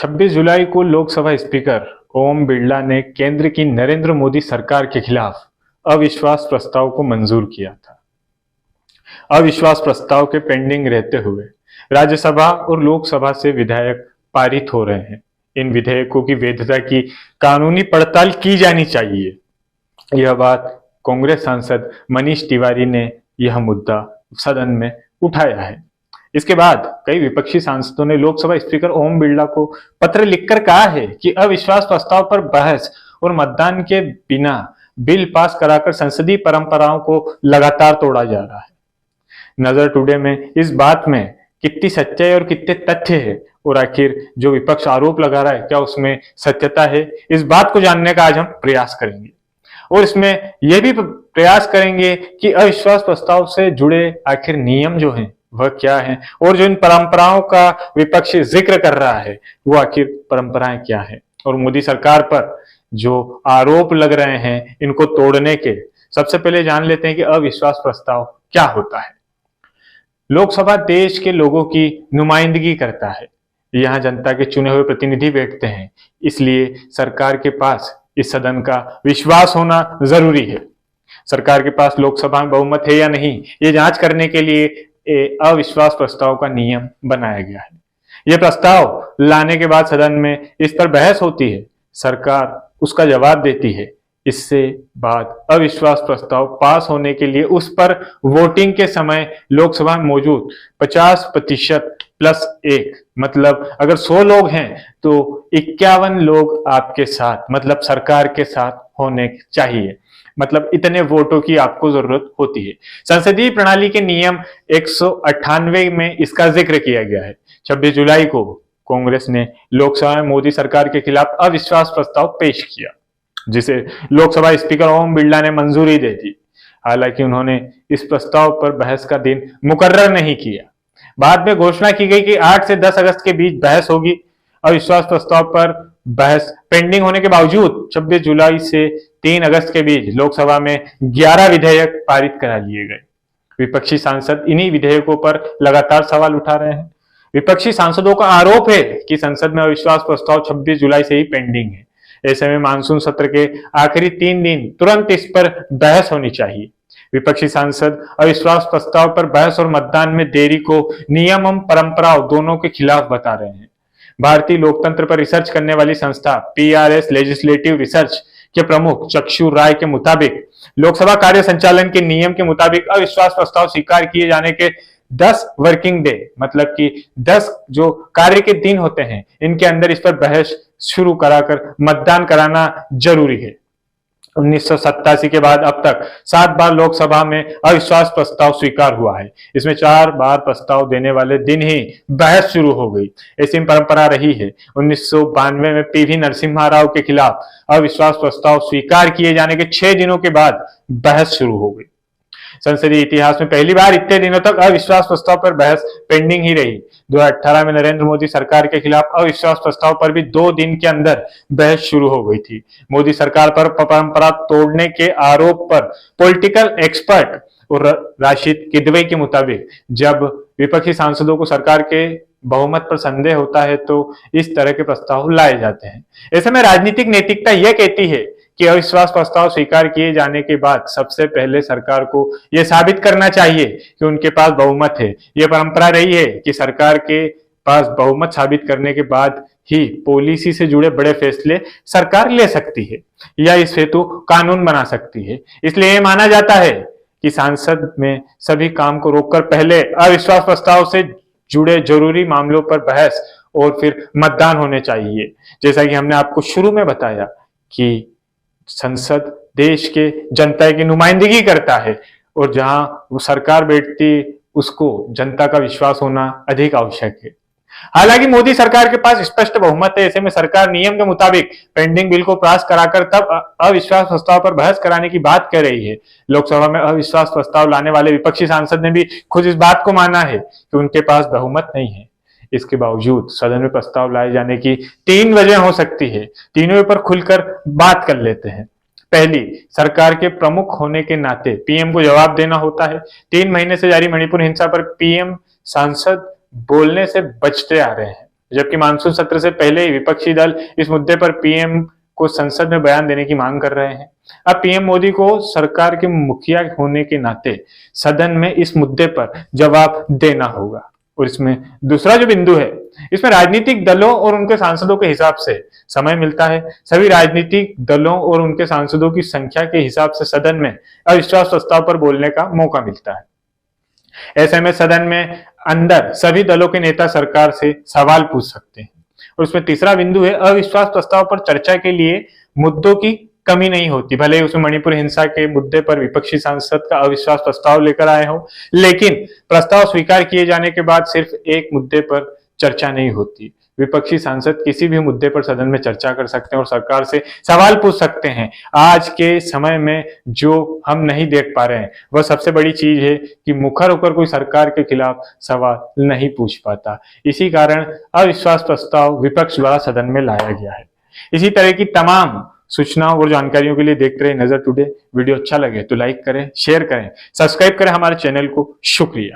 26 जुलाई को लोकसभा स्पीकर ओम बिरला ने केंद्र की नरेंद्र मोदी सरकार के खिलाफ अविश्वास प्रस्ताव को मंजूर किया था। अविश्वास प्रस्ताव के पेंडिंग रहते हुए राज्यसभा और लोकसभा से विधेयक पारित हो रहे हैं। इन विधेयकों की वैधता की कानूनी पड़ताल की जानी चाहिए। यह बात कांग्रेस सांसद मनीष तिवारी ने यह मुद्दा सदन में उठाया है। इसके बाद कई विपक्षी सांसदों ने लोकसभा स्पीकर ओम बिरला को पत्र लिखकर कहा है कि अविश्वास प्रस्ताव पर बहस और मतदान के बिना बिल पास कराकर संसदीय परंपराओं को लगातार तोड़ा जा रहा है। नजर टुडे में इस बात में कितनी सच्चाई और कितने तथ्य है और आखिर जो विपक्ष आरोप लगा रहा है क्या उसमें सत्यता है, इस बात को जानने का आज हम प्रयास करेंगे। और इसमें यह भी प्रयास करेंगे कि अविश्वास प्रस्ताव से जुड़े आखिर नियम जो हैं वह क्या है और जो इन परंपराओं का विपक्ष जिक्र कर रहा है वो आखिर परंपराएं क्या है और मोदी सरकार पर जो आरोप लग रहे हैं इनको तोड़ने के। सबसे पहले जान लेते हैं कि अविश्वास प्रस्ताव क्या होता है। लोकसभा देश के लोगों की नुमाइंदगी करता है। यहाँ जनता के चुने हुए प्रतिनिधि बैठते हैं, इसलिए सरकार के पास इस सदन का विश्वास होना जरूरी है। सरकार के पास लोकसभा में बहुमत है या नहीं, ये जांच करने के लिए अविश्वास प्रस्ताव का नियम बनाया गया है। यह प्रस्ताव लाने के बाद सदन में इस पर बहस होती है, सरकार उसका जवाब देती है। इससे बाद अविश्वास प्रस्ताव पास होने के लिए उस पर वोटिंग के समय लोकसभा में मौजूद 50% प्लस 1 मतलब अगर 100 लोग हैं तो 51 लोग आपके साथ मतलब सरकार के साथ होने चाहिए। मतलब इतने वोटों की आपको जरूरत होती है। संसदीय प्रणाली के नियम 198 में इसका जिक्र किया गया है। 26 जुलाई को कांग्रेस ने लोकसभा में मोदी सरकार के खिलाफ अविश्वास प्रस्ताव पेश किया, जिसे लोकसभा स्पीकर ओम बिरला ने मंजूरी दे दी। हालांकि उन्होंने इस प्रस्ताव पर बहस का दिन मुकर्रर नहीं किया। बाद में घोषणा की गई कि 8 से 10 अगस्त के बीच बहस होगी। अविश्वास प्रस्ताव पर बहस पेंडिंग होने के बावजूद 26 जुलाई से 3 अगस्त के बीच लोकसभा में 11 विधेयक पारित करा लिए गए। विपक्षी सांसद इन्हीं विधेयकों पर लगातार सवाल उठा रहे हैं। विपक्षी सांसदों का आरोप है कि संसद में अविश्वास प्रस्ताव 26 जुलाई से ही पेंडिंग है। ऐसे में मानसून सत्र के आखिरी 3 दिन तुरंत इस पर बहस होनी चाहिए। विपक्षी सांसद अविश्वास प्रस्ताव पर बहस और मतदान में देरी को नियम एवं परंपराओं दोनों के खिलाफ बता रहे हैं। भारतीय लोकतंत्र पर रिसर्च करने वाली संस्था PRS लेजिस्लेटिव रिसर्च के प्रमुख चक्षु राय के मुताबिक लोकसभा कार्य संचालन के नियम के मुताबिक अविश्वास प्रस्ताव स्वीकार किए जाने के 10 वर्किंग डे मतलब कि 10 जो कार्य के दिन होते हैं इनके अंदर इस पर बहस शुरू कराकर मतदान कराना जरूरी है। 1987 के बाद अब तक 7 बार लोकसभा में अविश्वास प्रस्ताव स्वीकार हुआ है। इसमें 4 बार प्रस्ताव देने वाले दिन ही बहस शुरू हो गई। ऐसी परंपरा रही है। 1992 में PV नरसिम्हा राव के खिलाफ अविश्वास प्रस्ताव स्वीकार किए जाने के 6 दिनों के बाद बहस शुरू हो गई। संसदीय इतिहास में पहली बार इतने दिनों तक अविश्वास प्रस्ताव पर बहस पेंडिंग ही रही। 2018 में नरेंद्र मोदी सरकार के खिलाफ अविश्वास प्रस्ताव पर भी 2 दिन के अंदर बहस शुरू हो गई थी। मोदी सरकार पर परंपरा तोड़ने के आरोप पर पॉलिटिकल एक्सपर्ट और राशिद किदवई के मुताबिक जब विपक्षी सांसदों को सरकार के बहुमत पर संदेह होता है तो इस तरह के प्रस्ताव लाए जाते हैं। ऐसे में राजनीतिक नैतिकता यह कहती है कि अविश्वास प्रस्ताव स्वीकार किए जाने के बाद सबसे पहले सरकार को यह साबित करना चाहिए कि उनके पास बहुमत है। यह परंपरा रही है कि सरकार के पास बहुमत साबित करने के बाद ही पॉलिसी से जुड़े बड़े फैसले सरकार ले सकती है या इस हेतु कानून बना सकती है। इसलिए यह माना जाता है कि संसद में सभी काम को रोककर पहले अविश्वास प्रस्ताव से जुड़े जरूरी मामलों पर बहस और फिर मतदान होने चाहिए। जैसा कि हमने आपको शुरू में बताया कि संसद देश के जनता की नुमाइंदगी करता है और जहां वो सरकार बैठती उसको जनता का विश्वास होना अधिक आवश्यक है। हालांकि मोदी सरकार के पास स्पष्ट बहुमत है। ऐसे में सरकार नियम के मुताबिक पेंडिंग बिल को पास कराकर तब अविश्वास प्रस्ताव पर बहस कराने की बात कर रही है। लोकसभा में अविश्वास प्रस्ताव लाने वाले विपक्षी सांसद ने भी खुद इस बात को माना है कि उनके पास बहुमत नहीं है। इसके बावजूद सदन में प्रस्ताव लाए जाने की 3 वजह हो सकती है। तीनों पर खुलकर बात कर लेते हैं। पहली, सरकार के प्रमुख होने के नाते पीएम को जवाब देना होता है। 3 महीने से जारी मणिपुर हिंसा पर पीएम सांसद बोलने से बचते आ रहे हैं। जबकि मानसून सत्र से पहले ही विपक्षी दल इस मुद्दे पर पीएम को संसद में बयान देने की मांग कर रहे हैं। अब पीएम मोदी को सरकार के मुखिया होने के नाते सदन में इस मुद्दे पर जवाब देना होगा। और इसमें दूसरा जो बिंदु है, इसमें राजनीतिक दलों और उनके सांसदों के हिसाब से समय मिलता है। सभी राजनीतिक दलों और उनके सांसदों की संख्या के हिसाब से सदन में अविश्वास प्रस्ताव पर बोलने का मौका मिलता है। ऐसे में सदन में अंदर सभी दलों के नेता सरकार से सवाल पूछ सकते हैं। और उसमें तीसरा बिंदु है, अविश्वास प्रस्ताव पर चर्चा के लिए मुद्दों की कमी नहीं होती। भले ही उसमें मणिपुर हिंसा के मुद्दे पर विपक्षी सांसद का अविश्वास प्रस्ताव लेकर आए हो, लेकिन प्रस्ताव स्वीकार किए जाने के बाद सिर्फ एक मुद्दे पर चर्चा नहीं होती। विपक्षी सांसद किसी भी मुद्दे पर सदन में चर्चा कर सकते हैं और सरकार से सवाल पूछ सकते हैं। आज के समय में जो हम नहीं देख पा रहे हैं वह सबसे बड़ी चीज है कि मुखर होकर कोई सरकार के खिलाफ सवाल नहीं पूछ पाता। इसी कारण अविश्वास प्रस्ताव विपक्ष द्वारा सदन में लाया गया है। इसी तरह की तमाम सूचनाओं और जानकारियों के लिए देखते रहे नजर टुडे। वीडियो अच्छा लगे तो लाइक करें, शेयर करें, सब्सक्राइब करें हमारे चैनल को। शुक्रिया।